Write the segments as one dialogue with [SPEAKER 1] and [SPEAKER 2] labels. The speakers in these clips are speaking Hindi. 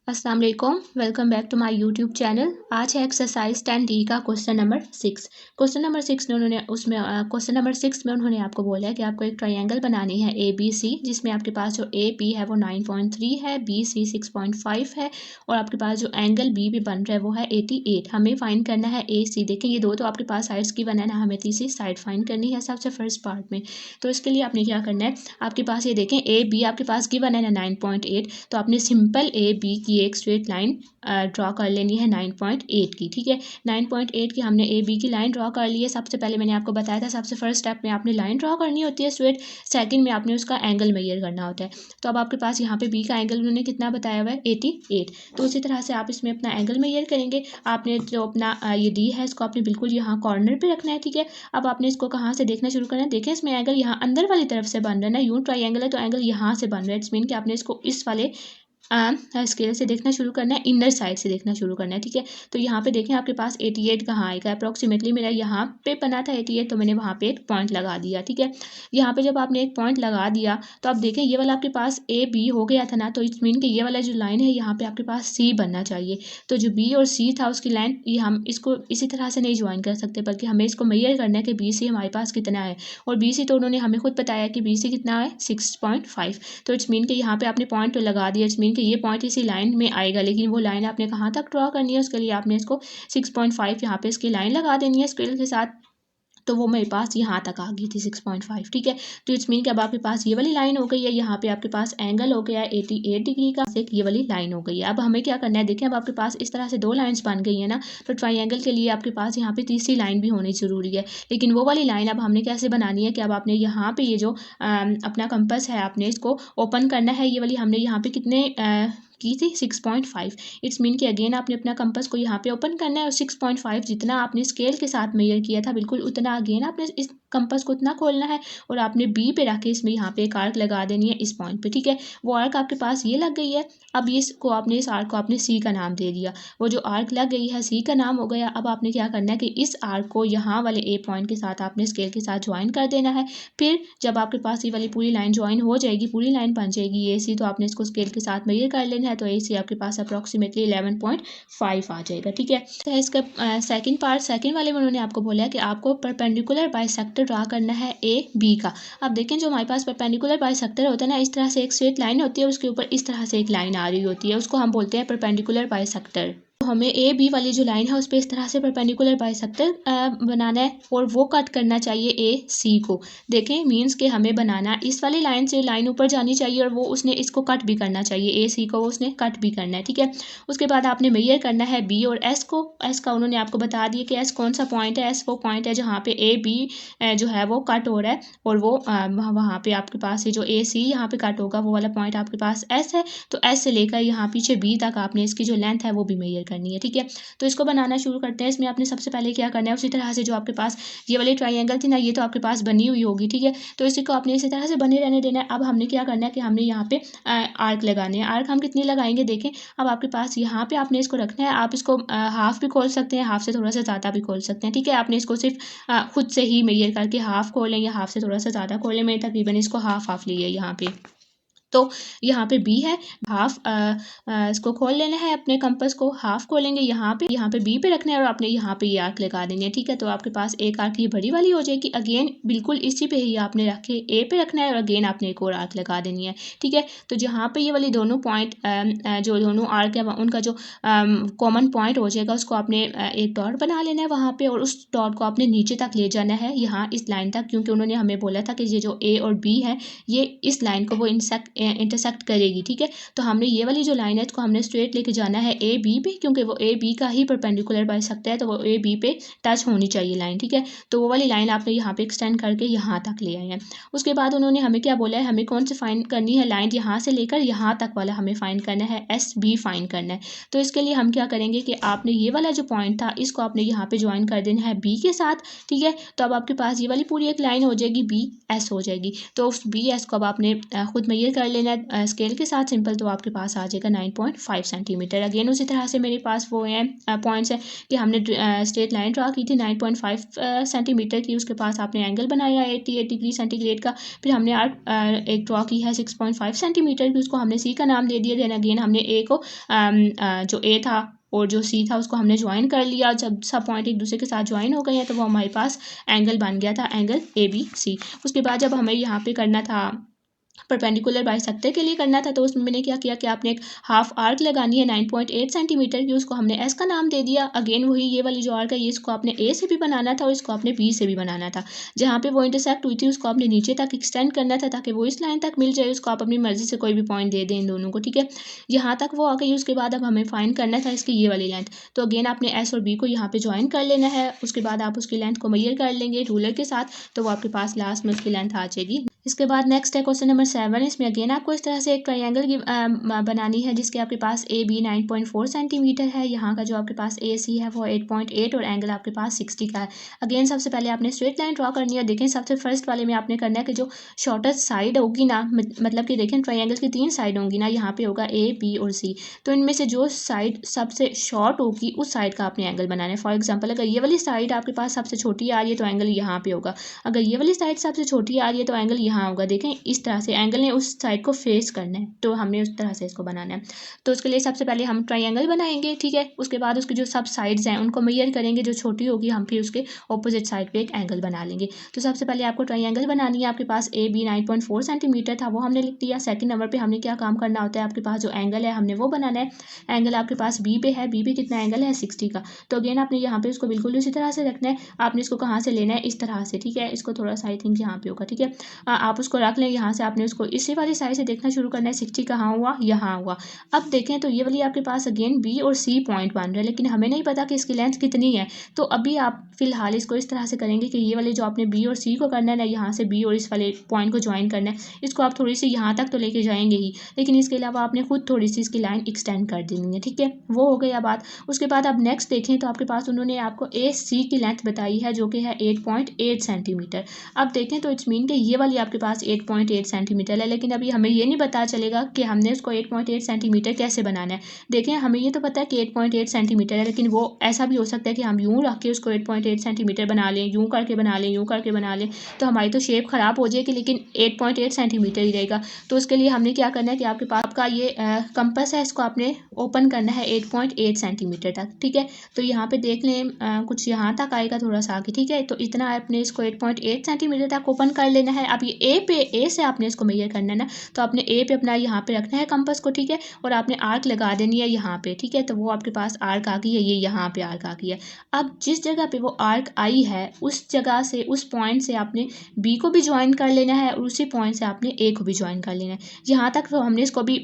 [SPEAKER 1] अस्सलाम वालेकुम, welcome back to my YouTube channel. आज है एक्सरसाइज 10D का क्वेश्चन नंबर 6। क्वेश्चन नंबर 6 में उन्होंने क्वेश्चन नंबर 6 में उन्होंने आपको बोला है कि आपको एक ट्रायंगल बनानी है ABC, जिसमें आपके पास जो AB है वो 9.3 है, BC 6.5 है और आपके पास जो एंगल B भी बन रहा है वो है 88। हमें फाइंड करना है AC। देखें ये दो तो आपके पास साइड्स की बना है ना, हमें तीसरी साइड फाइंड करनी है सबसे फर्स्ट पार्ट में। तो इसके लिए आपने क्या करना है, आपके पास ये देखें AB आपके पास गिवन है ना 9.8, तो आपने सिंपल AB की एक स्ट्रेट लाइन ड्रॉ कर लेनी है 9.8 की। ठीक है, 9.8 की हमने AB की लाइन ड्रॉ कर ली है। सबसे पहले मैंने आपको बताया था सबसे फर्स्ट स्टेप में आपने लाइन ड्रॉ करनी होती है स्ट्रेट, सेकंड में आपने उसका एंगल मेजर करना होता है। तो अब आपके पास यहाँ पे B का एंगल उन्होंने कितना बताया हुआ है 88। तो उसी तरह से आप इसमें अपना एंगल मेजर करेंगे। आपने जो अपना ये D है इसको आपने बिल्कुल यहाँ कॉर्नर पे रखना है। ठीक है, अब आपने इसको कहाँ से देखना शुरू करना है, देखें इसमें एंगल यहाँ अंदर वाली तरफ से बन रहा है ना, यूं ट्रायंगल है तो एंगल यहाँ से बन रहा है। इट्स मीन कि आपने इसको इस वाले स्केल से देखना शुरू करना है, इनर साइड से देखना शुरू करना है। ठीक है, तो यहाँ पे देखें आपके पास 88 कहाँ आएगा, अप्रॉक्सीमेटली मेरा यहाँ पे बना था 88, तो मैंने वहाँ पे एक पॉइंट लगा दिया। ठीक है, यहाँ पे जब आपने एक पॉइंट लगा दिया तो आप देखें ये वाला आपके पास AB हो गया था ना, तो इट्स मीन कि ये वाला जो लाइन है यहाँ पे आपके पास C बनना चाहिए। तो जो B और C था उसकी लाइन ये हम इसको इसी तरह से नहीं ज्वाइन कर सकते, बल्कि हमें इसको मेजर करना है कि BC हमारे पास कितना है। और BC तो उन्होंने हमें खुद बताया कि BC कितना है 6.5। तो इट्स मीन कि यहाँ पे आपने पॉइंट तो लगा दिया, इट्स मीन कि ये पॉइंट इसी लाइन में आएगा, लेकिन वो लाइन आपने कहाँ तक ड्रॉ करनी है, उसके लिए आपने इसको 6.5 यहाँ पे इसकी लाइन लगा देनी है स्केल के साथ। तो वो मेरे पास यहाँ तक आ गई थी 6.5। ठीक है, तो इट्स मीन कि अब आपके पास ये वाली लाइन हो गई है, यहाँ पे आपके पास एंगल हो गया है 88 डिग्री का, एक ये वाली लाइन हो गई है। अब हमें क्या करना है, देखें अब आपके पास इस तरह से दो लाइंस बन गई है ना, तो ट्रायंगल के लिए आपके पास यहाँ पे तीसरी लाइन भी होनी जरूरी है। लेकिन वो वाली लाइन अब हमने कैसे बनानी है कि अब आपने यहाँ पे ये जो अपना कंपास है आपने इसको ओपन करना है। ये वाली हमने यहाँ पे कितने की थी 6.5। इट्स मीन कि अगेन आपने अपना कंपास को यहाँ पे ओपन करना है और 6.5 जितना आपने स्केल के साथ मेजर किया था बिल्कुल उतना अगेन आपने इस कंपास को उतना खोलना है और आपने B पे रख के इसमें यहाँ पे एक आर्क लगा देनी है इस पॉइंट पे। ठीक है, वो आर्क आपके पास ये लग गई है। अब इसको आपने इस आर्क को आपने C का नाम दे दिया, वो जो आर्क लग गई है C का नाम हो गया। अब आपने क्या करना है कि इस आर्क को यहाँ वाले A पॉइंट के साथ आपने स्केल के साथ ज्वाइन कर देना है। फिर जब आपके पास ये वाली पूरी लाइन ज्वाइन हो जाएगी, पूरी लाइन बन जाएगी AC, तो आपने इसको स्केल के साथ मेजर कर लेना है। तो AC आपके पास अप्रॉक्सीमेटली 11.5 आ जाएगा। ठीक है, तो इसका सेकंड वाले में उन्होंने आपको बोला है कि आपको परपेंडिकुलर बाइसेक्टर ड्रा करना है AB का। अब देखें जो हमारे पास परपेंडिकुलर बाइसेक्टर होता है ना, इस तरह से एक स्ट्रेट लाइन होती है, उसके ऊपर इस तरह से एक लाइन आ रही होती है, उसको हम बोलते हैं परपेंडिकुलर बाइसेक्टर। तो हमें AB वाली जो लाइन है उस पर इस तरह से परपेंडिकुलर बाइसेक्टर बनाना है और वो कट करना चाहिए AC को। देखें मीन्स के हमें बनाना इस वाली लाइन से लाइन ऊपर जानी चाहिए और वो उसने इसको कट भी करना चाहिए, AC को उसने कट भी करना है। ठीक है, उसके बाद आपने मेजर करना है B और S को। S का उन्होंने आपको बता दिया कि S कौन सा पॉइंट है। S वो पॉइंट है जहाँ पे AB जो है वो कट हो रहा है और वो वहाँ पे आपके पास ये जो AC यहाँ पे कट होगा वो वाला पॉइंट आपके पास S है। तो S से लेकर यहाँ पीछे B तक आपने इसकी जो लेंथ है वो भी मेजर करनी है। ठीक है, तो इसको बनाना शुरू करते हैं। इसमें आपने सबसे पहले क्या करना है, उसी तरह से जो आपके पास ये वाली ट्रायंगल थी ना, ये तो आपके पास बनी हुई होगी। ठीक है, तो इसी को आपने इसी तरह से बने रहने देना है। अब हमने क्या करना है कि हमने यहाँ पे आर्क लगाने हैं। आर्क हम कितनी लगाएंगे, देखें अब आपके पास यहाँ पे आपने इसको रखना है। आप इसको हाफ भी खोल सकते हैं, हाफ से थोड़ा सा ज़्यादा भी खोल सकते हैं। ठीक है, आपने इसको सिर्फ खुद से ही मेजर करके हाफ खोलें या हाफ से थोड़ा सा ज़्यादा खोलें। मैंने तकरीबन इसको हाफ लिया यहाँ पे। तो यहाँ पे B है, हाफ इसको खोल लेना है, अपने कंपास को हाफ खोलेंगे यहाँ पे B पे रखना है और आपने यहाँ पे ये आर्क लगा देनी है। ठीक है, तो आपके पास एक आर्क ये बड़ी वाली हो जाएगी। अगेन बिल्कुल इसी पे ही आपने रख के A पे रखना है और अगेन आपने एक और आर्क लगा देनी है। ठीक है, तो जहाँ पे ये वाली दोनों पॉइंट जो दोनों आर्क है उनका जो कॉमन पॉइंट हो जाएगा उसको आपने एक डॉट बना लेना है वहाँ पे और उस डॉट को आपने नीचे तक ले जाना है, यहाँ इस लाइन तक, क्योंकि उन्होंने हमें बोला था कि ये जो A और B है ये इस लाइन को वो इंटरसेक्ट करेगी। ठीक है, तो हमने ये वाली जो लाइन है इसको हमने स्ट्रेट लेके जाना है AB पे, क्योंकि वो AB का ही परपेंडिकुलर बाइसेक्टर है, तो वो AB पे टच होनी चाहिए लाइन। ठीक है, तो वो वाली लाइन आपने यहाँ पे एक्सटेंड करके यहाँ तक ले आए हैं। उसके बाद उन्होंने हमें क्या बोला है, हमें कौन सी फाइंड करनी है लाइन, यहाँ से लेकर यहाँ तक वाला हमें फाइंड करना है, SB फाइंड करना है। तो इसके लिए हम क्या करेंगे कि आपने ये वाला जो पॉइंट था इसको आपने यहाँ पे ज्वाइन कर देना है B के साथ। ठीक है, तो अब आपके पास ये वाली पूरी एक लाइन हो जाएगी BS हो जाएगी। तो उस BS को अब आपने खुद मेजर कर लेना है स्केल के साथ सिंपल, तो आपके पास आ जाएगा 9.5 सेंटीमीटर। अगेन उसी तरह से मेरे पास वो हैं पॉइंट्स हैं कि हमने स्ट्रेट लाइन ड्रा की थी 9.5 सेंटीमीटर की, उसके पास आपने एंगल बनाया 88 डिग्री सेंटीग्रेड का, फिर हमने एक ड्रा की है 6.5 सेंटीमीटर की, उसको हमने सी का नाम दे दिया। देन अगेन हमने ए को जो ए था और जो सी था उसको हमने ज्वाइन कर लिया। जब सब पॉइंट एक दूसरे के साथ ज्वाइन हो गए हैं तो वो हमारे पास एंगल बन गया था, एंगल ABC। उसके बाद जब हमें यहाँ पे करना था परपेंडिकुलर बाइसेक्टर के लिए करना था, तो उसमें मैंने क्या किया कि आपने एक हाफ आर्क लगानी है 9.8 सेंटीमीटर की, उसको हमने एस का नाम दे दिया। अगेन वही ये वाली जो आर्क है ये इसको आपने ए से भी बनाना था और इसको आपने बी से भी बनाना था। जहाँ पे वो इंटरसेक्ट हुई थी उसको आपने नीचे तक एक्सटेंड करना था ताकि वो इस लाइन तक मिल जाए। उसको आप अपनी मर्जी से कोई भी पॉइंट दे दें इन दोनों को, ठीक है। यहाँ तक वो आ गई, उसके बाद अब हमें फाइंड करना था इसकी ये वाली लेंथ। तो अगेन आपने एस और बी को यहाँ पे ज्वाइन कर लेना है। उसके बाद आप उसकी लेंथ को मेजर कर लेंगे रूलर के साथ, तो वो आपके पास लास्ट में उसकी लेंथ आ जाएगी। इसके बाद नेक्स्ट है क्वेश्चन नंबर 7। इसमें अगेन आपको इस तरह से एक ट्रायंगल बनानी है जिसके आपके पास ए बी 9.4 सेंटीमीटर है। यहाँ का जो आपके पास ए सी है वो 8.8 और एंगल आपके पास 60 का है। अगेन सबसे पहले आपने स्ट्रेट लाइन ड्रॉ करनी है। देखें सबसे फर्स्ट वाले में आपने करना है कि जो शॉर्टेस्ट साइड होगी ना, मतलब कि देखें ट्रायंगल की 3 साइड होंगी ना, यहाँ पे होगा ए बी और सी, तो इनमें से जो साइड सबसे शॉर्ट होगी उस साइड का आपने एंगल बनाना है। फॉर एग्जाम्पल अगर ये वाली साइड आपके पास सबसे छोटी आ रही है तो एंगल यहाँ पे होगा, अगर ये वाली साइड सबसे छोटी आ रही है तो एंगल यहाँ होगा। देखें इस तरह से एंगल ने उस साइड को फेस करना है, तो हमने उस तरह से इसको बनाना है। तो उसके लिए सबसे पहले हम ट्रायंगल बनाएंगे, ठीक है। उसके बाद उसकी जो सब साइड्स हैं उनको मेजर करेंगे, जो छोटी होगी हम फिर उसके ऑपोजिट साइड पे एक एंगल बना लेंगे। तो सबसे पहले आपको ट्रायंगल बनानी है। आपके पास ए बी 9.4 सेंटीमीटर था वो हमने लिख दिया। सेकंड नंबर पे हमने क्या काम करना होता है, आपके पास जो एंगल है हमने वो बनाना है। एंगल आपके पास बी पे है, बी पे कितना एंगल है 60 का। तो अगेन आपने यहाँ पे उसको बिल्कुल उसी तरह से रखना है। आपने इसको कहाँ से लेना है, इस तरह से, ठीक है। इसको थोड़ा सा आई थिंक यहाँ पे होगा, ठीक है। आप उसको रख लें। यहाँ से आपने उसको इसी वाली साइड से देखना शुरू करना है। 60 कहाँ हुआ, यहाँ हुआ। अब देखें तो ये वाली आपके पास अगेन बी और सी पॉइंट बन रहा है, लेकिन हमें नहीं पता कि इसकी लेंथ कितनी है। तो अभी आप फिलहाल इसको इस तरह से करेंगे कि ये वाले जो आपने बी और सी को करना है ना, यहाँ से बी और इस वाले पॉइंट को ज्वाइन करना है। इसको आप थोड़ी सी यहाँ तक तो लेके जाएंगे ही, लेकिन इसके अलावा आपने खुद थोड़ी सी इसकी लाइन एक्सटेंड कर देनी है, ठीक है। वो हो गया बात। उसके बाद आप नेक्स्ट देखें तो आपके पास उन्होंने आपको ए सी की लेंथ बताई है जो कि है 8.8 सेंटीमीटर। अब देखें तो इट्स मीन कि ये वाली आपके पास 8.8 सेंटीमीटर है, लेकिन अभी हमें ये नहीं पता चलेगा कि हमने उसको 8.8 सेंटीमीटर कैसे बनाना है। देखें हमें ये तो पता है कि 8.8 सेंटीमीटर है, लेकिन वो ऐसा भी हो सकता है कि हम यूँ रख के उसको 8.8 सेंटीमीटर बना लें, यूँ करके बना लें, यूँ करके बना लें, तो हमारी तो शेप ख़राब हो जाएगी, लेकिन 8.8 सेंटीमीटर ही रहेगा। तो उसके लिए हमने क्या करना है कि आपके पास आपका ये कंपास है, इसको आपने ओपन करना है 8.8 सेंटीमीटर तक, ठीक है। तो यहाँ पे देख लें कुछ यहाँ तक आएगा थोड़ा सा आगे, ठीक है। तो इतना आपने इसको 8.8 सेंटीमीटर तक ओपन कर लेना है। अब ये ए से आपने इसको मेजर करना है ना, तो आपने ए पे अपना यहाँ पे रखना है कंपास को, ठीक है। और आपने आर्क लगा देनी है यहाँ पे, ठीक है। तो वो आपके पास आर्क आ गई है, ये यहाँ पे आर्क आ गई है। अब जिस जगह पे वो आर्क आई है उस जगह से, उस पॉइंट से आपने बी को भी ज्वाइन कर लेना है और उसी पॉइंट से आपने ए को भी ज्वाइन कर लेना है। यहाँ तक तो हमने इसको भी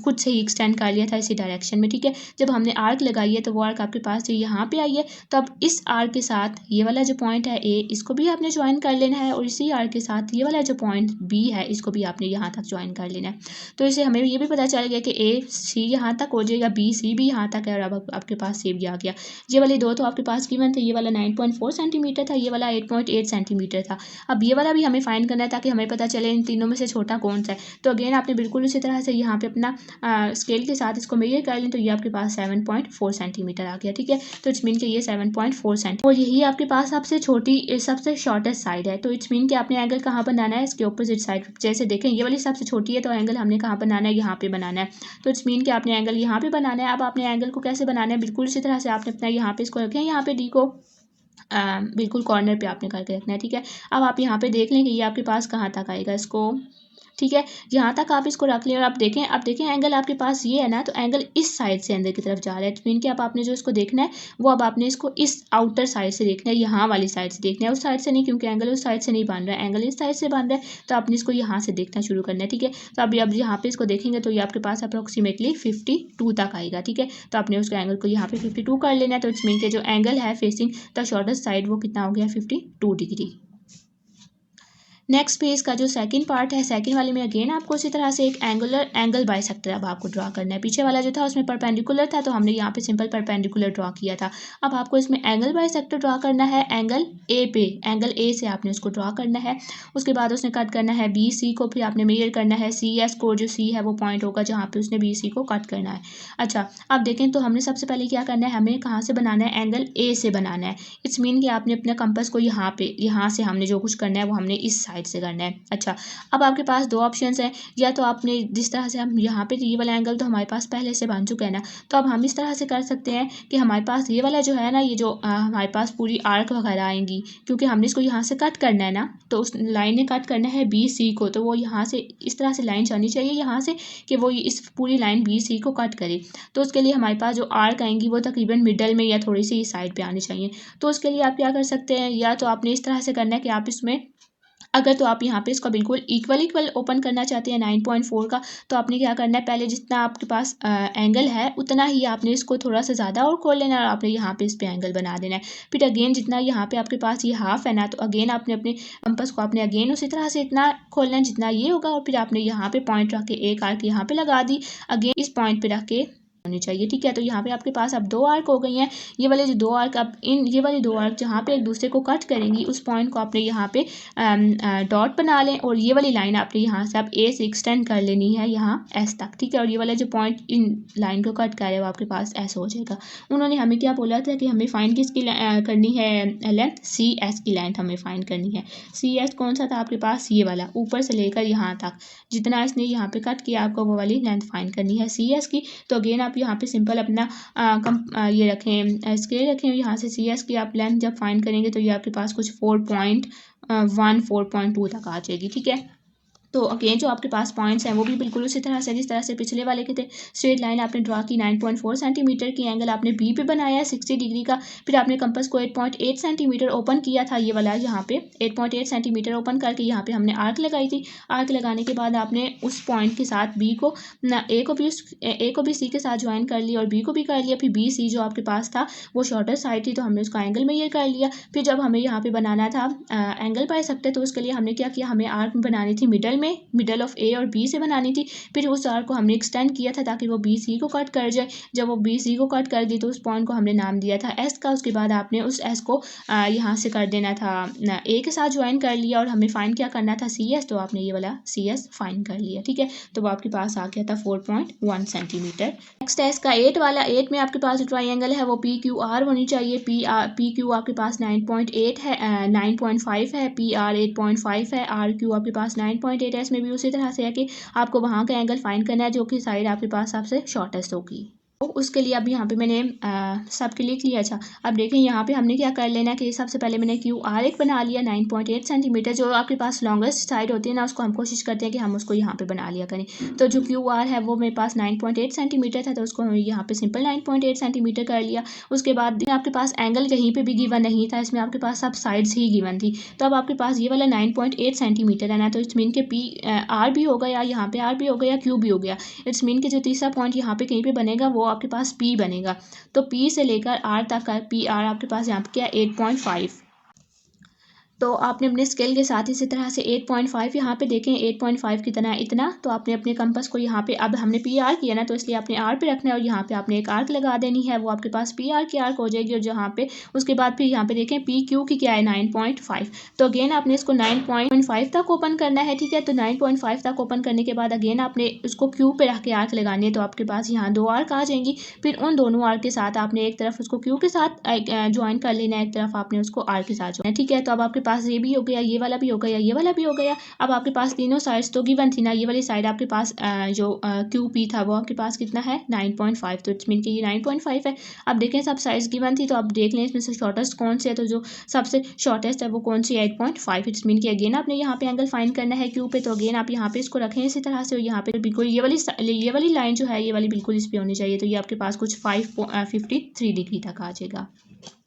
[SPEAKER 1] खुद से ही एक्सटेंड कर लिया था इसी डायरेक्शन में, ठीक है। जब हमने आर्क लगाई है तो वो आर्क आपके पास यहाँ पे आई है, तो अब इस आर्क के साथ ये वाला जो पॉइंट है ए, इसको भी आपने ज्वाइन कर लेना है और इसी आर्क के साथ ये वाला जो पॉइंट बी है इसको भी आपने यहाँ तक ज्वाइन कर लेना है। तो इससे हमें ये भी पता चल गया कि ए सी यहाँ तक हो जाएगा, बी सी भी यहाँ तक है, और अब आपके पास सी भी आ गया। ये वाले दो तो आपके पास गिवन थे, ये वाला 9.4 सेंटीमीटर था, ये वाला 8.8 सेंटीमीटर था। अब ये वाला भी हमें फाइंड करना है ताकि हमें पता चले इन तीनों में से छोटा कौन सा है। तो अगेन आपने बिल्कुल उसी तरह से यहाँ पे अपना स्केल के साथ इसको मेजर कर लें, तो ये आपके पास 7.4 सेंटीमीटर आ गया, ठीक है। तो इट्स मीन कि ये 7.4 सेंटीमीटर और यही आपके पास सबसे छोटी सबसे शॉर्टेस्ट साइड है। तो इट्स मीन कि आपने एंगल कहाँ बनाना है, इसके ऑपोजिट साइड। जैसे देखें ये वाली सबसे छोटी है तो एंगल हमने कहाँ बनाना है, यहाँ पे बनाना है। तो इट्स मीन कि आपने एंगल यहाँ पे बनाना है। अब आपने एंगल को कैसे बनाना है, बिल्कुल इसी तरह से आपने अपना यहाँ पे इसको रखें, यहाँ पे डी को बिल्कुल कॉर्नर पे आपने करके रखना है, ठीक है। अब आप यहाँ पे देख लें कि ये आपके पास कहाँ तक आएगा, इसको, ठीक है, यहाँ तक आप इसको रख लें। और आप देखें एंगल आपके पास ये है ना, तो एंगल इस साइड से अंदर की तरफ जा रहा है। मीन कि अब आपने जो इसको देखना है वो अब आपने इसको इस आउटर साइड से देखना है, यहाँ वाली साइड से देखना है, उस साइड से नहीं, क्योंकि एंगल उस साइड से नहीं बन रहा है, एंगल इस साइड से बन रहा है। तो आपने इसको यहाँ से देखना शुरू करना है, ठीक है। तो अब यहाँ पे इसको देखेंगे तो ये आपके पास अप्रोक्सीमेटली 52 तक आएगा, ठीक है। तो आपने उसके एंगल को यहाँ पे 52 कर लेना है। तो इट्स मीन के जो एंगल है फेसिंग द शॉर्टेस्ट साइड वो कितना हो गया, 52 डिग्री। नेक्स्ट पेज का जो सेकंड पार्ट है, सेकंड वाले में अगेन आपको उसी तरह से एक एंगल बाइसेक्टर अब आपको ड्रॉ करना है। पीछे वाला जो था उसमें परपेंडिकुलर था तो हमने यहाँ पे सिंपल परपेंडिकुलर ड्रॉ किया था। अब आपको इसमें एंगल बाइसेक्टर ड्रॉ करना है एंगल ए पे, एंगल ए से आपने उसको ड्रॉ करना है। उसके बाद उसने कट करना है बी सी को, फिर आपने मेजर करना है सी एस को, जो सी है वो पॉइंट होगा जहाँ पे उसने बी सी को कट करना है। अच्छा, अब देखें तो हमने सबसे पहले क्या करना है, हमें कहाँ से बनाना है, एंगल ए से बनाना है। इट्स मीन कि आपने अपने कंपास को यहाँ पे, यहाँ से हमने जो कुछ करना है वो हमने इस साइड से करना है। अच्छा, अब आपके पास दो ऑप्शंस हैं, या तो आपने जिस तरह से हम यहाँ पे ये वाला एंगल तो हमारे पास पहले से बन चुका है ना, तो अब हम इस तरह से कर सकते हैं कि हमारे पास ये वाला जो है ना, ये जो हमारे पास पूरी आर्क वगैरह आएंगी, क्योंकि हमने इसको यहाँ से कट करना है ना, तो उस लाइन ने कट करना है बी सी को, तो वो यहाँ से इस तरह से लाइन जानी चाहिए यहाँ से कि वो इस पूरी लाइन बी सी को कट करे। तो उसके लिए हमारे पास जो आर्क आएंगी वो तकरीबन मिडल में या थोड़ी सी इस साइड पे आनी चाहिए। तो उसके लिए आप क्या कर सकते हैं, या तो आपने इस तरह से करना है कि आप इसमें, अगर तो आप यहाँ पे इसको बिल्कुल इक्वल ओपन करना चाहते हैं 9.4 का, तो आपने क्या करना है, पहले जितना आपके पास एंगल है उतना ही आपने इसको थोड़ा सा ज़्यादा और खोल लेना है और आपने यहाँ पे इस पे एंगल बना देना है। फिर अगेन जितना यहाँ पे आपके पास ये हाफ है ना, तो अगेन आपने अपने कंपास को आपने अगेन उसी तरह से इतना खोलना है जितना ये होगा, और फिर आपने यहाँ पे पॉइंट रख के एक आर्क यहाँ पे लगा दी, अगेन इस पॉइंट पे रख के होनी चाहिए। ठीक है, तो यहाँ पे आपके पास अब दो आर्क हो गई हैं। ये वाले जो दो आर्क, अब ये वाले दो आर्क जहाँ पे एक दूसरे को कट करेंगी, उस पॉइंट को आपने यहाँ पे डॉट बना लें, और ये वाली लाइन आपने यहाँ से आप ए से एक्सटेंड कर लेनी है यहाँ एस तक। ठीक है, और ये वाला जो पॉइंट इन लाइन को कट करे वो आपके पास एस हो जाएगा। उन्होंने हमें क्या बोला था कि हमें फाइंड किसकी करनी है, लेंथ सी एस की लेंथ हमें फाइंड करनी है। सी एस कौन सा था आपके पास, ये वाला, ऊपर से लेकर यहाँ तक जितना इसने यहाँ पे कट किया आपको वो वाली लेंथ फाइंड करनी है सी एस की। तो अगेन आप यहाँ पे सिंपल अपना ये रखें, स्केल रखें, यहाँ से सी एस की आप लेंथ जब फाइंड करेंगे तो ये आपके पास कुछ 4.1 4.2 तक आ जाएगी। ठीक है, तो अगेन जो आपके पास पॉइंट्स हैं वो भी बिल्कुल उसी तरह से जिस तरह से पिछले वाले के थे, स्ट्रेट लाइन आपने ड्रॉ की 9.4 सेंटीमीटर की, एंगल आपने बी पे बनाया है 60 डिग्री का, फिर आपने कंपास को 8.8 सेंटीमीटर ओपन किया था, ये वाला यहाँ पे 8.8 सेंटीमीटर ओपन करके यहाँ पे हमने आर्क लगाई थी। आर्क लगाने के बाद आपने उस पॉइंट के साथ बी को ए को भी सी के साथ ज्वाइन कर लिया और बी को भी कर लिया, फिर बी सी जो आपके पास था वो शॉर्टर साइड थी तो हमने उसका एंगल मेजर कर लिया। फिर जब हमें यहाँ पे बनाना था एंगल बाइसेक्टर, तो उसके लिए हमने क्या किया, हमें आर्क बनानी थी मिडल ऑफ ए और बी से बनानी थी। फिर उस आर्क को हमने एक्सटेंड किया था ताकि वो बी सी को कट कर जाए। जब वो बी सी को कट कर दी तो उस पॉइंट को हमने नाम दिया था एस का। उसके बाद आपने उस एस को यहाँ से कर देना था ए के साथ ज्वाइन कर लिया, और हमें फाइंड क्या करना था, सी एस, तो आपने ये वाला सी एस फाइंड कर लिया। ठीक है, तो वो आपके पास आ गया था 4.1 सेंटीमीटर। नेक्स्ट है इसका 8 वाला। 8 में आपके पास जो ट्राइंगल है वो पी क्यू आर होनी चाहिए। पी क्यू आपके पास 9.8 है, 9.5 है, पी आर 8.5 है, आर क्यू आपके पास 9.8 है। इसमें भी उसी तरह से है कि आपको वहाँ का एंगल फाइंड करना है जो कि साइड आपके पास सबसे शॉर्टेस्ट होगी। तो उसके लिए अब यहाँ पे मैंने सबके लिख लिया। अच्छा, अब देखें यहाँ पे हमने क्या कर लेना है कि सबसे पहले मैंने क्यू आर एक बना लिया 9.8 सेंटीमीटर। जो आपके पास लॉन्गेस्ट साइड होती है ना, उसको हम कोशिश करते हैं कि हम उसको यहाँ पे बना लिया करें। तो जो क्यू आर है वो मेरे पास 9.8 सेंटीमीटर था, तो उसको हमने यहाँ पे सिंपल 9.8 सेंटीमीटर कर लिया। उसके बाद आपके पास एंगल कहीं पर भी गिवन नहीं था, इसमें आपके पास सब साइड्स ही गिवन थी। तो अब आपके पास ये वाला 9.8 सेंटीमीटर है ना, तो इट्स मीन के पी आर भी हो गया, यहाँ पे आर भी हो गया, क्यू भी हो गया। इट्स मीन के जो तीसरा पॉइंट यहाँ पे कहीं पे बनेगा वो आपके पास पी बनेगा। तो पी से लेकर आर तक का पी आर आपके पास यहाँ पे क्या 8.5। तो आपने अपने स्केल के साथ इसी तरह से 8.5 यहाँ पे देखें 8.5 कितना है, इतना। तो आपने अपने कंपास को यहाँ पे, अब हमने पी आर किया ना तो इसलिए आपने आर पे रखना है और यहाँ पे आपने एक आर्क लगा देनी है, वो आपके पास पी आर की आर्क हो जाएगी। और जहाँ पे उसके बाद फिर यहाँ पे देखें पी क्यू की क्या है 9.5। तो अगेन आपने इसको 9.5 तक ओपन करना है। ठीक है, तो 9.5 तक ओपन करने के बाद अगेन आपने उसको क्यू पे रख के आर्क लगानी है, तो आपके पास यहाँ दो आर्क आ जाएंगी। फिर उन दोनों आर्क के साथ आपने एक तरफ उसको क्यू के साथ ज्वाइन कर लेना है, एक तरफ आपने उसको आर्क के साथ ज्वाइन। ठीक है, तो अब आपके पास ये भी हो गया, ये वाला भी हो गया, ये वाला भी हो गया। अब आपके पास तीनों साइड्स तो गिवन थी ना, ये वाली साइड आपके पास जो क्यू पी था वो आपके पास कितना है 9.5, तो इट्स मीन कि ये 9.5 है। अब देखें सब साइड्स गिवन थी, तो अब देख लें इसमें से शॉर्टेस्ट कौन से है। तो जो सबसे शॉर्टेस्ट है वो कौन सी 8.5। इट्स मीन कि अगेन आपने यहाँ पे एंगल फाइंड करना है क्यू पे, तो अगेन आप यहाँ पे इसको रखें इसी तरह से, और यहाँ पे बिल्कुल ये वाली लाइन जो है ये वाली बिल्कुल इस पे होनी चाहिए। तो ये आपके पास कुछ 553 डिग्री तक आ जाएगा।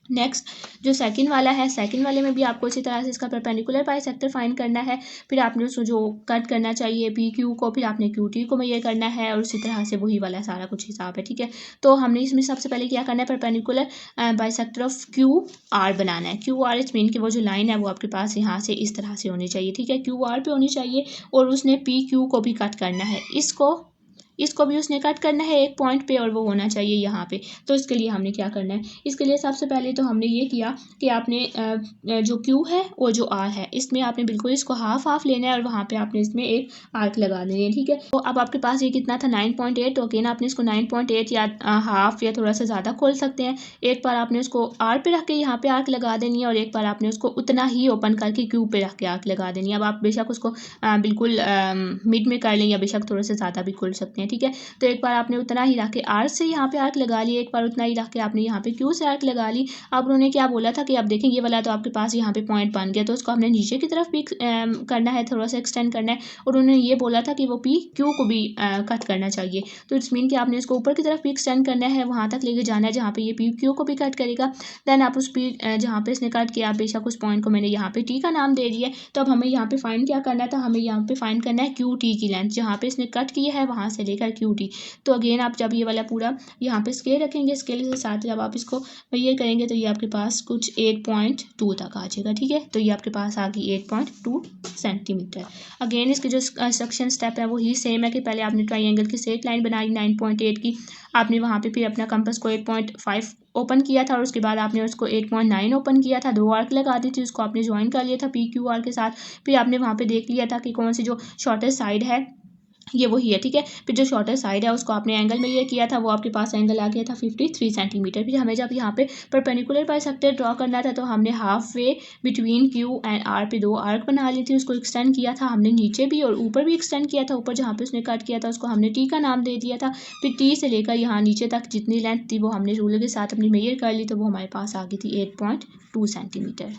[SPEAKER 1] नेक्स्ट जो सेकंड वाला है, सेकंड वाले में भी आपको इसी तरह से इसका परपेंडिकुलर बाइसेक्टर फाइंड करना है। फिर आपने उसको जो कट करना चाहिए पी क्यू को, फिर आपने क्यू टी को मेजर करना है, और उसी तरह से वही वाला सारा कुछ हिसाब है, ठीक है। तो हमने इसमें सबसे पहले क्या करना है, perpendicular bisector of Q R बनाना है। क्यू आर इट्स मीन कि वो जो लाइन है वो आपके पास यहाँ से इस तरह से होनी चाहिए, ठीक है, क्यू आर पे होनी चाहिए। और उसने पी क्यू को भी कट करना है, इसको भी उसने कट करना है एक पॉइंट पे, और वो होना चाहिए यहाँ पे। तो इसके लिए हमने क्या करना है, इसके लिए सबसे पहले तो हमने ये किया कि आपने जो क्यू है और जो आर है, इसमें आपने बिल्कुल इसको हाफ हाफ लेना है, और वहाँ पे आपने इसमें एक आर्क लगा देनी है, ठीक है। तो अब आपके पास ये कितना था 9.8, तो अगेन आपने इसको 9.8 या हाफ या थोड़ा सा ज़्यादा खोल सकते हैं। एक बार आपने उसको आर पे रख के यहाँ पे आर्क लगा देनी है, और एक बार आपने उसको उतना ही ओपन करके क्यू पे रख के आर्क लगा देनी है। अब आप बेशक उसको बिल्कुल मिड में कर लें, या बेशक थोड़ा सा ज़्यादा भी खोल सकते हैं, ठीक है। तो एक बार आपने उतना ही रख के आर से यहाँ पे आर्क लगा ली, एक बार उतना ही रख के आपने यहाँ पे क्यू से आर्क लगा ली। अब उन्होंने क्या बोला था कि अब देखें ये वाला तो आपके पास यहाँ पे पॉइंट बन गया, तो उसको हमने नीचे की तरफ भी करना है, थोड़ा सा एक्सटेंड करना है। और उन्होंने ये बोला था कि वो पी क्यू को भी कट करना चाहिए, तो इट्स मीन कि आपने इसको ऊपर की तरफ भी एक्सटेंड करना है, वहाँ तक लेके जाना है जहाँ पे ये पी क्यू को भी कट करेगा। देन आप उस पी जहाँ पे इसने कट किया, बेशक उस पॉइंट को मैंने यहाँ पे टी का नाम दे दिया। तो अब हमें यहाँ पे फाइंड क्या करना था, हमें यहाँ पे फाइंड करना है क्यू टी की लेंथ, जहाँ पे इसने कट किया है वहाँ से लेकर क्यू टी। तो अगेन आप जब ये वाला पूरा यहाँ पे स्केल रखेंगे, स्केल के साथ जब आप इसको मेजर करेंगे तो ये आपके पास कुछ 8.2 तक आ जाएगा, ठीक है। तो ये आपके पास आ गई 8.2 सेंटीमीटर। अगेन इसके जो कंस्ट्रक्शन स्टेप है वो ही सेम है कि पहले आपने ट्राइंगल की स्ट्रेट लाइन बनाई 9.8 की, आपने वहाँ पे फिर अपना कंपास को 8.5 ओपन किया था, और उसके बाद आपने उसको 8.9 ओपन किया था, 2 आर्क लगा दी थी, उसको आपने ज्वाइन कर लिया था पी क्यू आर के साथ। फिर आपने वहाँ पे देख लिया था कि कौन सी जो शॉर्टेस्ट साइड है ये वही है, ठीक है। फिर जो शॉर्टर साइड है उसको आपने एंगल में ये किया था, वो आपके पास एंगल आ गया था 53 सेंटीमीटर। फिर हमें जब यहाँ पे परपेंडिकुलर बाइसेक्टर ड्रॉ करना था, तो हमने half way between Q and R पे 2 आर्क बना ली थी, उसको एक्सटेंड किया था हमने नीचे भी और ऊपर भी एक्सटेंड किया था। ऊपर जहाँ पे उसने कट किया था उसको हमने टी का नाम दे दिया था। फिर टी से लेकर यहाँ नीचे तक जितनी लेंथ थी वो हमने रूलर के साथ अपनी मेजर कर ली, तो वो हमारे पास आ गई थी 8.2 सेंटीमीटर।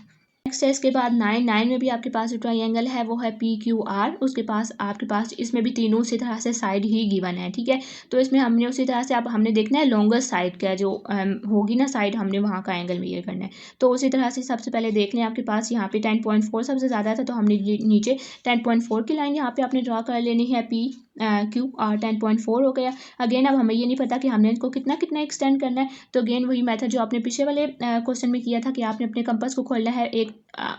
[SPEAKER 1] नेक्स्ट है इसके बाद 9 में भी आपके पास जो ट्राइंगल है वो है पी क्यू आर, उसके पास आपके पास इसमें भी तीनों उसी तरह से साइड ही गिवन है, ठीक है। तो इसमें हमने उसी तरह से अब हमने देखना है लॉन्गेस्ट साइड का जो होगी ना साइड, हमने वहाँ का एंगल मेजर करना है। तो उसी तरह से सबसे पहले देख लें, आपके पास यहाँ पे 10.4 सबसे ज़्यादा था, तो हमने नीचे 10.4 की लाइन यहाँ पे आपने ड्रॉ कर लेनी है। पी क्यू आर 10.4 हो गया। अगेन अब हमें ये नहीं पता कि हमने इसको कितना कितना एक्सटेंड करना है, तो अगेन वही मेथड जो आपने पिछले वाले क्वेश्चन में किया था कि आपने अपने कंपास को खोलना है, एक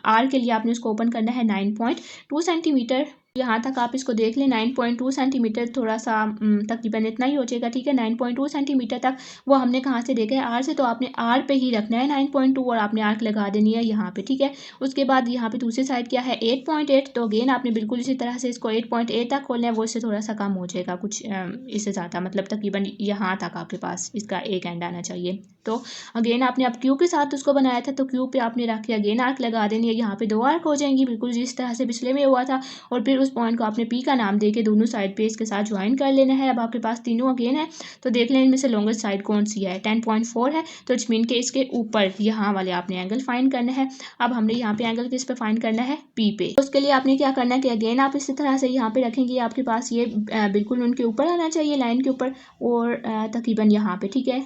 [SPEAKER 1] आर के लिए आपने उसको ओपन करना है 9.2 सेंटीमीटर। यहाँ तक आप इसको देख लें 9.2 सेंटीमीटर, थोड़ा सा तकरीबन इतना ही हो जाएगा, ठीक है। 9.2 सेंटीमीटर तक वो हमने कहाँ से देखा है, आर से, तो आपने आर पे ही रखना है 9.2 और आपने आर्क लगा देनी है यहाँ पे, ठीक है। उसके बाद यहाँ पे दूसरी साइड क्या है 8.8, तो अगेन आपने बिल्कुल इसी तरह से इसको 8.8 तक खोलना है, वो इससे थोड़ा सा कम हो जाएगा कुछ इससे ज़्यादा, मतलब तकरीबन यहाँ तक आपके पास इसका एक एंड आना चाहिए। तो अगेन आपने अब क्यू के साथ उसको बनाया था, तो क्यू पे आपने रख के अगेन आर्क लगा देनी है, यहाँ पे 2 आर्क हो जाएंगी बिल्कुल जिस तरह से पिछले में हुआ था। और फिर उस पॉइंट को आपने पी का नाम दे के दोनों साइड पे इसके साथ ज्वाइन कर लेना है। अब आपके पास तीनों अगेन है, तो देख लें इनमें से लॉन्गेस्ट साइड कौन सी है, 10.4 है, तो इट्स मीन के इसके ऊपर यहाँ वाले आपने एंगल फाइंड करना है। अब हमने यहाँ पे एंगल किस पे फाइंड करना है, पी पे। उसके लिए आपने क्या करना है कि अगेन आप इसी तरह से यहाँ पे रखेंगे, आपके पास ये बिल्कुल उनके ऊपर आना चाहिए लाइन के ऊपर, और तकरीबन यहाँ पे, ठीक है।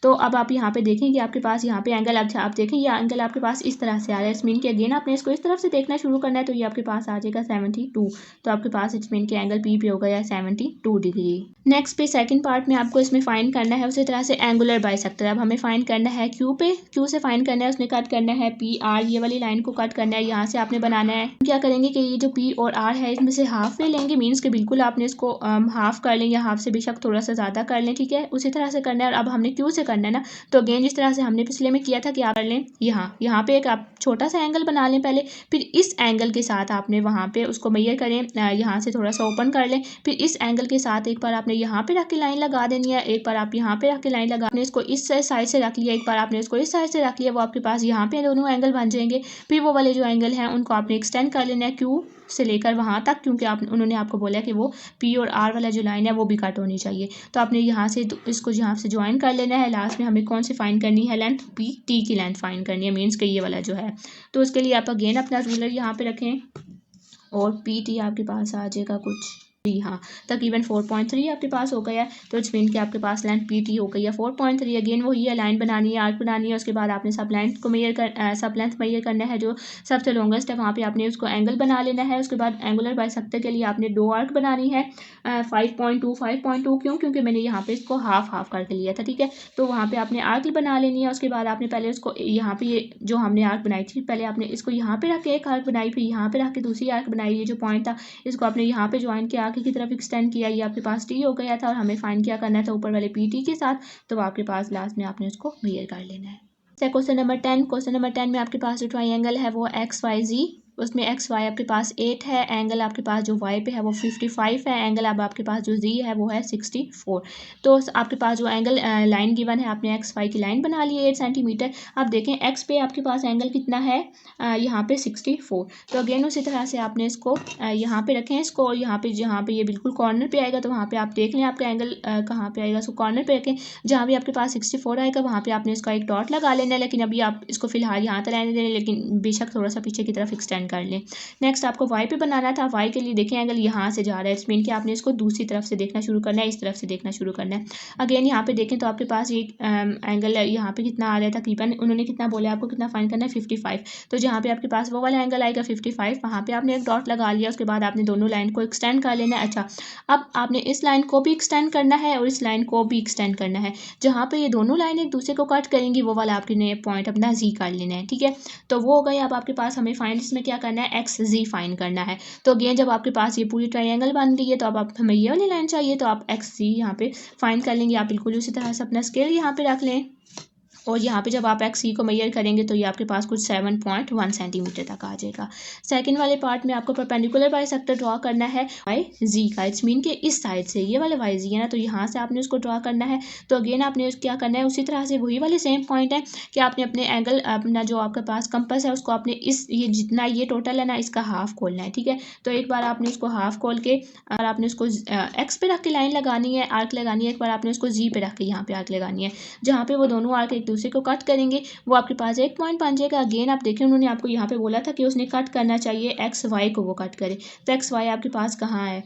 [SPEAKER 1] तो अब आप यहाँ पे देखेंगे आपके पास यहाँ पे एंगल आप देखें ये एंगल आपके पास इस तरह से आ रहा है, इट्स मीन कि अगेन आपने इसको इस तरफ से देखना शुरू करना है, तो ये आपके पास आ जाएगा 72, तो आपके पास इट्स मीन कि एंगल पी पे हो गया 72 डिग्री। नेक्स्ट पे सेकंड पार्ट में आपको इसमें फाइंड करना है उसी तरह से एंगुलर बाइसेक्टर। अब हमें फाइंड करना है क्यू पे, क्यू से फाइंड करना है, उसने कट करना है पी आर, ये वाली लाइन को कट करना है, यहाँ से आपने बनाना है। क्या करेंगे कि ये जो पी और आर है इसमें से हाफ ले लेंगे, मीन्स के बिल्कुल आपने इसको हाफ कर लें या हाफ से बेशक थोड़ा सा ज़्यादा कर लें, ठीक है। उसी तरह से करना है। और अब हमने क्यू से करना है ना, तो अगेन जिस तरह से हमने पिछले में किया था कि आप कर लें यहाँ पे एक आप छोटा सा एंगल बना लें पहले, फिर इस एंगल के साथ आपने वहाँ पे उसको मेजर करें, यहाँ से थोड़ा सा ओपन कर लें, फिर इस एंगल के साथ एक बार आपने यहाँ पे रख के लाइन लगा देनी है, एक बार आप यहाँ पे रख के लाइन लगा, आपने इसको इस साइड से रख लिया, एक बार आपने इसको इस साइड से रख लिया, वो आपके पास यहाँ पे दोनों एंगल बन जाएंगे। फिर वो वाले जो एंगल हैं उनको आपने एक्सटेंड कर लेना है क्यू से लेकर वहाँ तक, क्योंकि उन्होंने आपको बोला कि वो पी और आर वाला जो लाइन है वो भी कट होनी चाहिए। तो आपने यहाँ से इसको यहाँ से ज्वाइन कर लेना है। लास्ट में हमें कौन सी फाइंड करनी है, लेंथ पी टी की लेंथ फाइंड करनी है, मीन्स के ये वाला जो है। तो उसके लिए आप अगेन अपना रूलर यहाँ पे रखें और पी टी आपके पास आ जाएगा कुछ जी हाँ, तकरीबन 4.3 आपके पास हो गया है। तो इट्स मीन कि आपके पास लेंथ PT हो गई है 4.3। अगेन वही है, लाइन बनानी है, आर्क बनानी है, उसके बाद आपने सब लेंथ को सब लेंथ मेजर करना है, जो सबसे लॉन्गेस्ट है वहाँ पे आपने उसको एंगल बना लेना है। उसके बाद एंगुलर बाइसेक्टर के लिए आपने 2 आर्क बनानी है 5.2 क्यों, क्योंकि मैंने यहाँ पे इसको हाफ करके लिया था, ठीक है। तो वहाँ पे आपने आर्क बना लेनी है। उसके बाद आपने पहले उसको यहाँ पे, ये जो हमने आर्क बनाई थी, पहले आपने इसको यहाँ पे रख के एक आर्क बनाई, फिर यहाँ पे रख के दूसरी आर्क बनाई। ये जो पॉइंट था इसको आपने यहाँ पे ज्वाइन किया, आगे की तरफ एक्सटेंड किया, ये आपके पास T हो गया था और हमें फाइंड क्या करना था ऊपर वाले PT के साथ। तो आपके पास लास्ट में आपने उसको क्लियर कर लेना है। Question number 10। क्वेश्चन नंबर 10 में आपके पास जो ट्राइंगल है वो XYZ, उसमें XY आपके पास 8 है, एंगल आपके पास जो Y पे है वो 55 है, एंगल अब आपके पास जो Z है वो है 64। तो आपके पास जो एंगल लाइन गिवन है, आपने XY की लाइन बना ली है 8 सेंटीमीटर। अब देखें X पे आपके पास एंगल कितना है, यहाँ पे 64। तो अगेन उसी तरह से आपने इसको यहाँ पे रखें इसको, और यहाँ पे जहाँ पे ये बिल्कुल कॉर्नर पे आएगा तो वहाँ पे आप देख लें आपका एंगल कहाँ पे आएगा, उसको कॉर्नर पे रखें। जहाँ भी आपके पास 64 आएगा वहाँ पे आपने इसका एक डॉट लगा लेना है, लेकिन अभी आप इसको फिलहाल यहाँ तक रहने दें, लेकिन बेशक थोड़ा सा पीछे की तरफ एक्सटेंड कर लें। नेक्स्ट आपको Y पे बनाना था। Y के लिए देखें एंगल यहाँ से जा रहा है, इट्स मीन कि आपने इसको दूसरी तरफ से देखना शुरू करना है, इस तरफ से देखना शुरू करना है। अगेन यहाँ पे देखें तो आपके पास ये एंगल यहाँ पे कितना आ रहा है, तकरीबन उन्होंने कितना बोला आपको, कितना फाइंड करना है 55। तो जहाँ पे आपके पास वो वाला एंगल आएगा 55, वहाँ पे आपने एक डॉट लगा लिया। उसके बाद आपने दोनों लाइन को एक्सटेंड कर लेना है। अच्छा, अब आपने इस लाइन को भी एक्सटेंड करना है और इस लाइन को भी एक्सटेंड करना है। जहाँ पे ये दोनों लाइन एक दूसरे को कट करेंगी वो वाला आपने पॉइंट अपना Z कर लेना है, ठीक है। तो वो हो गई। अब आपके पास हमें फाइंड इसमें क्या करना है, XZ फाइंड करना है। तो अगेन जब आपके पास ये पूरी ट्रायंगल बन गई है तो अब हमें ये वाली लाइन चाहिए, तो आप XZ यहाँ पे फाइंड कर लेंगे। आप बिल्कुल उसी तरह से अपना स्केल यहाँ पे रख लें और यहाँ पे जब आप XC को मेजर करेंगे तो ये आपके पास कुछ 7.1 सेंटीमीटर तक आ जाएगा। सेकंड वाले पार्ट में आपको परपेंडिकुलर बाइसेक्टर ड्रॉ करना है YZ का, इट्स मीन के इस साइड से ये वाला YZ है ना, तो यहाँ से आपने उसको ड्रॉ करना है। तो अगेन आपने क्या करना है, उसी तरह से वही वाले सेम पॉइंट है कि आपने अपने एंगल, अपना जो आपके पास कंपास है उसको आपने इस ये जितना ये टोटल है ना इसका हाफ खोलना है, ठीक है। तो एक बार आपने उसको हाफ खोल के और आपने उसको X पे रख के लाइन लगानी है, आर्क लगानी है। एक बार आपने उसको Z पे रख के यहाँ पे आर्क लगानी है। जहाँ पे वो दोनों आर्क एक दूसरे को कट करेंगे वो आपके पास एक पॉइंट बन जाएगा। अगेन आप देखें उन्होंने आपको यहाँ पे बोला था कि उसने कट करना चाहिए XY को, वो कट करे। तो XY आपके पास कहाँ है,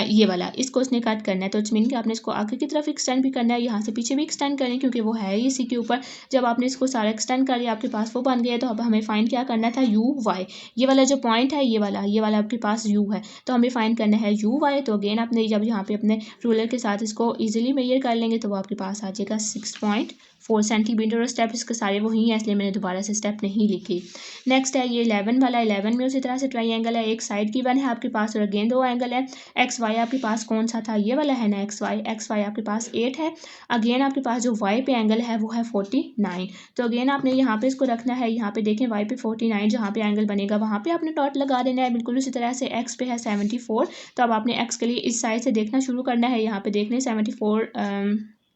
[SPEAKER 1] ये वाला, इसको उसने कट करना है। तो इट्स मीन कि आपने इसको आगे की तरफ एक्सटेंड भी करना है, यहाँ से पीछे भी एक्सटेंड करें क्योंकि वो है ही इसी के ऊपर। जब आपने इसको सारा एक्सटेंड कर लिया आपके पास वो बन गया। तो अब हमें फाइंड क्या करना था, UY, ये वाला जो पॉइंट है ये वाला आपके पास U है, तो हमें फाइंड करना है UY। तो अगेन आपने जब यहाँ पे अपने रूलर के साथ इसको ईजिली मेजर कर लेंगे तो वो आपके पास आ जाएगा 6.4 सेंटीमीटर। और स्टेप इसके सारे वही हैं इसलिए मैंने दोबारा से स्टेप नहीं लिखी। नेक्स्ट है ये 11 वाला। 11 में उसी तरह से ट्रायंगल है, एक साइड गिवन है आपके पास और अगेन दो एंगल है। XY आपके पास कौन सा था, ये वाला है ना XY आपके पास 8 है। अगेन आपके पास जो Y पे एंगल है वो है 49। तो अगेन आपने यहाँ पे इसको रखना है, यहाँ पे देखें Y पे 49 जहाँ पे एंगल बनेगा वहाँ पे आपने डॉट लगा देना है। बिल्कुल उसी तरह से X पे है 74, तो अब आपने X के लिए इस साइड से देखना शुरू करना है। यहाँ पे देखने 74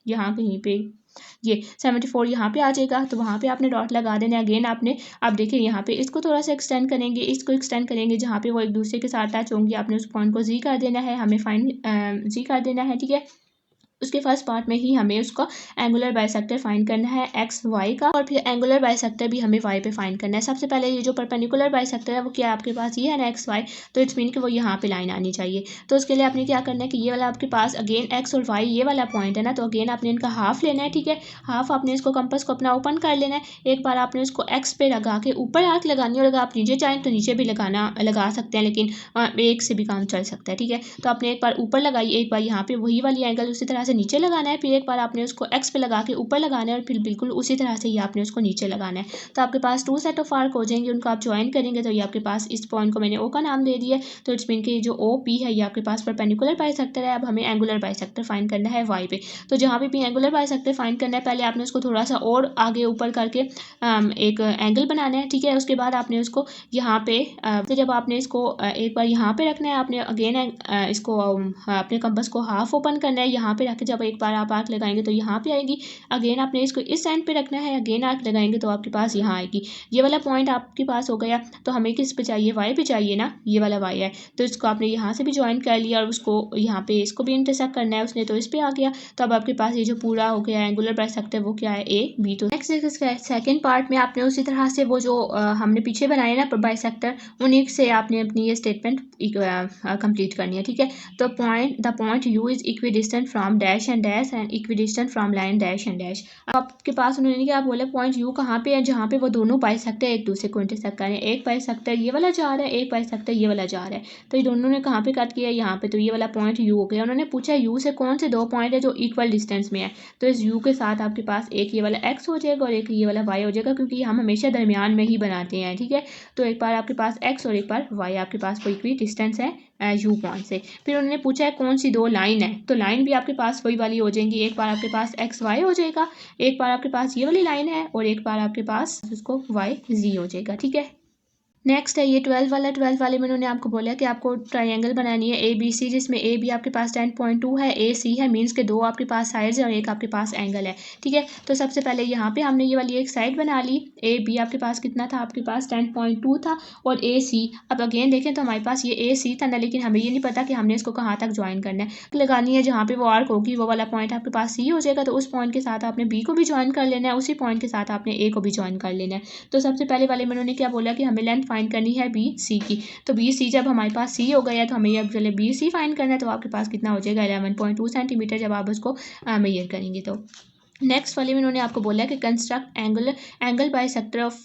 [SPEAKER 1] यहाँ कहीं पे ये 74 यहाँ पे आ जाएगा, तो वहाँ पे आपने डॉट लगा देना है। अगेन आपने अब देखिए यहाँ पे इसको थोड़ा सा एक्सटेंड करेंगे, इसको एक्सटेंड करेंगे, जहाँ पे वो एक दूसरे के साथ टच होंगे आपने उस पॉइंट को Z कर देना है, हमें फाइंड Z कर देना है, ठीक है। उसके फर्स्ट पार्ट में ही हमें उसका एंगुलर बाइसेक्टर फाइंड करना है XY का, और फिर एंगुलर बाइसेक्टर भी हमें Y पे फाइंड करना है। सबसे पहले ये जो परपेंडिकुलर बाइसेक्टर है वो क्या आपके पास ये है ना XY, तो इट्स मीन कि वो यहाँ पे लाइन आनी चाहिए। तो उसके लिए आपने क्या करना है कि ये वाला आपके पास अगेन X और Y ये वाला पॉइंट है ना, तो अगेन आपने इनका हाफ लेना है, ठीक है। हाफ आपने इसको कंपास को अपना ओपन कर लेना है। एक बार आपने उसको X पे लगा के ऊपर आर्क लगानी है, और अगर आप नीचे चाहें तो नीचे भी लगा सकते हैं, लेकिन एक से भी काम चल सकता है, ठीक है। तो आपने एक बार ऊपर लगाई, एक बार यहाँ पे वही वाली एंगल उसी तरह से नीचे लगाना है, फिर एक बार आपने उसको X पे लगा के ऊपर लगाना है और फिर बिल्कुल उसी तरह से ये आपने उसको नीचे लगाना है। तो आपके पास 2 सेट ऑफ आर्क हो जाएंगे, उनको आप ज्वाइन करेंगे तो ये आपके पास इस पॉइंट को मैंने O का नाम दे दिया है। तो इट्स मीन कि जो OP है ये आपके पास परपेंडिकुलर बाइसेक्टर है। अब हमें एंगुलर बाइसेक्टर फाइंड करना है Y पे। तो जहाँ पे भी एंगुलर बाइसेक्टर फाइंड करना है पहले आपने उसको थोड़ा सा और आगे ऊपर करके एक एंगल बनाना है, ठीक है। उसके बाद आपने उसको यहाँ पे तो जब आपने इसको एक बार यहाँ पे रखना है, आपने अगेन इसको अपने कंपास को हाफ ओपन करना है, यहाँ पे रख के जब एक बार आप आर्क लगाएंगे तो यहाँ पे आएगी, अगेन आपने इसको इस एंड पे रखना है, अगेन आर्क लगाएंगे तो आपके पास यहाँ आएगी। ये वाला पॉइंट आपके पास हो गया, तो हमें किस पे चाहिए, वाई पे चाहिए ना, ये वाला वाई है, तो इसको आपने यहाँ से भी ज्वाइन कर लिया और उसको यहाँ पे इसको भी इंटरसेक्ट करना है उसने, तो इस पे आ गया। तो अब आपके पास ये जो पूरा हो गया एंगुलर बाइसेक्टर वो क्या है, ए बी। तो नेक्स्ट इसका सेकंड पार्ट में आपने उसी तरह से वो जो हमने पीछे बनाया ना बाइसेक्टर, उन्हीं से आपने अपनी ये स्टेटमेंट कंप्लीट करनी है, ठीक है। तो the point you is equidistant from dash and equidistant from line dash and dash. आपके पास उन्होंने क्या बोला, पॉइंट यू कहाँ पे है, जहाँ पे वो दोनों बाइसेक्टर एक दूसरे को इंटरसेक्ट करें। एक बाइसेक्टर ये वाला जा रहा है, एक बाइसेक्टर ये वाला जा रहा है, तो ये दोनों ने कहाँ पे कट किया, यहाँ पे। तो ये वाला पॉइंट यू हो गया। उन्होंने पूछा यू से कौन से दो पॉइंट है जो इक्वल डिस्टेंस में है, तो इस यू के साथ आपके पास एक ये वाला एक्स हो जाएगा और एक ये वाला वाई हो जाएगा, क्योंकि हम हमेशा दरमियान में ही बनाते हैं, ठीक है। तो एक बार आपके पास एक्स और एक बार वाई आपके पास कोई इक्वी डिस्टेंस है यू पॉइंट से। फिर उन्होंने पूछा है कौन सी दो लाइन है, तो लाइन भी आपके पास वही वाली हो जाएंगी। एक बार आपके पास एक्स वाई हो जाएगा, एक बार आपके पास ये वाली लाइन है और एक बार आपके पास उसको वाई जी हो जाएगा, ठीक है। नेक्स्ट है ये 12 वाले में उन्होंने आपको बोला कि आपको ट्रायंगल बनानी है ए बी सी, जिसमें ए बी आपके पास 10.2 है, ए सी है, मीन्स के दो आपके पास साइड्स है और एक आपके पास एंगल है, ठीक है। तो सबसे पहले यहाँ पे हमने ये वाली एक साइड बना ली, ए बी आपके पास कितना था, आपके पास 10.2 था, और ए सी, अब अगेन देखें तो हमारे पास ये ए सी था ना, लेकिन हमें ये नहीं पता कि हमने इसको कहाँ तक ज्वाइन करना है, लगानी है जहाँ पे वो आर्क होगी वो वाला पॉइंट आपके पास सी हो जाएगा। तो उस पॉइंट के साथ आपने बी को भी ज्वाइन कर लेना है, उसी पॉइंट के साथ आपने ए को भी ज्वाइन कर लेना है। तो सबसे पहले वाले में उन्होंने क्या बोला कि हमें लेंथ फाइंड करनी है बी सी की, तो बी सी जब हमारे पास सी हो गया तो हमें अब चले बी सी फाइंड करना है, तो आपके पास कितना हो जाएगा 11.2 सेंटीमीटर जब आप उसको मेजर करेंगे। तो नेक्स्ट वाले में उन्होंने आपको बोला कि construct angle bisector of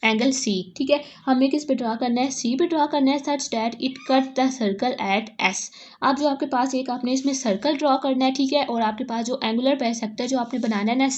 [SPEAKER 1] angle C, ठीक है। हमें किस पे ड्रा करना है, सी पे ड्रा करना है, such that it cut the circle eight S. अब जो आपके पास एक आपने इसमें सर्कल ड्रा करना है, ठीक है, और आपके पास जो एंगुलर बाइसेक्टर जो आपने बनाना है ना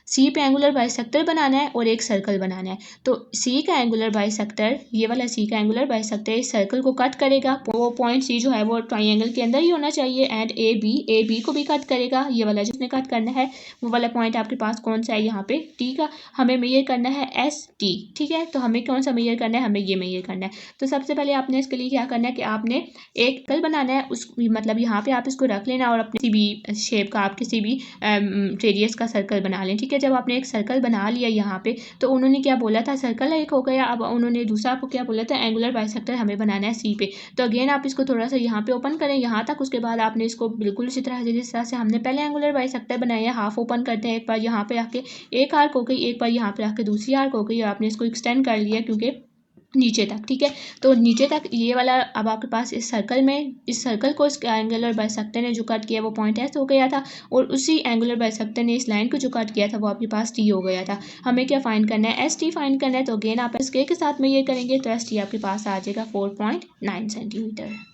[SPEAKER 1] सी पे एंगुलर बाइसेक्टर बनाना है और एक सर्कल बनाना है। तो सी का एंगुलर बाइसेक्टर, ये वाला सी का एंगुलर बाइसेक्टर इस सर्कल को कट करेगा, वो पॉइंट सी जो है वो ट्रायंगल के अंदर ही होना चाहिए, एंड ए बी को भी कट करेगा। ये वाला जिसने कट करना है वो वाला पॉइंट आपके पास कौन सा है, यहाँ पे टी का हमें मेजर करना है एस टी, ठीक है। तो हमें कौन सा मेजर करना है, हमें ये मेजर करना है। तो सबसे पहले आपने इसके लिए क्या करना है कि आपने एक सर्कल बनाना है, उस मतलब यहाँ पे आप इसको रख लेना और अपने किसी भी शेप का आप किसी भी रेडियस का सर्कल बना लें, ठीक है। जब आपने एक सर्कल बना लिया यहाँ पे, तो उन्होंने क्या बोला था, सर्कल एक हो गया। अब उन्होंने दूसरा आपको क्या बोला था, एंगुलर बाइसेक्टर हमें बनाना है सी पे। तो अगेन आप इसको थोड़ा सा यहाँ पे ओपन करें यहाँ तक, उसके बाद आपने इसको बिल्कुल इसी तरह से जिस तरह से हमने पहले एंगुलर बाइसेक्टर बनाया हाफ ओपन करते हैं, एक बार यहाँ पे आके एक आर्क हो गई, एक बार यहाँ पे आके दूसरी आर्क हो गई, और आपने इसको एक्सटेंड कर लिया क्योंकि नीचे तक, ठीक है। तो नीचे तक ये वाला अब आपके पास इस सर्कल को इस एंगुलर बाइसेक्टर ने जो कट किया वो पॉइंट एस हो गया था, और उसी एंगुलर बाइसेक्टर ने इस लाइन को जो कट किया था वो आपके पास टी हो गया था। हमें क्या फाइंड करना है, एस टी फाइंड करना है। तो अगेन आप एस के साथ में ये करेंगे तो एस टी आपके पास आ जाएगा 4.9 सेंटीमीटर।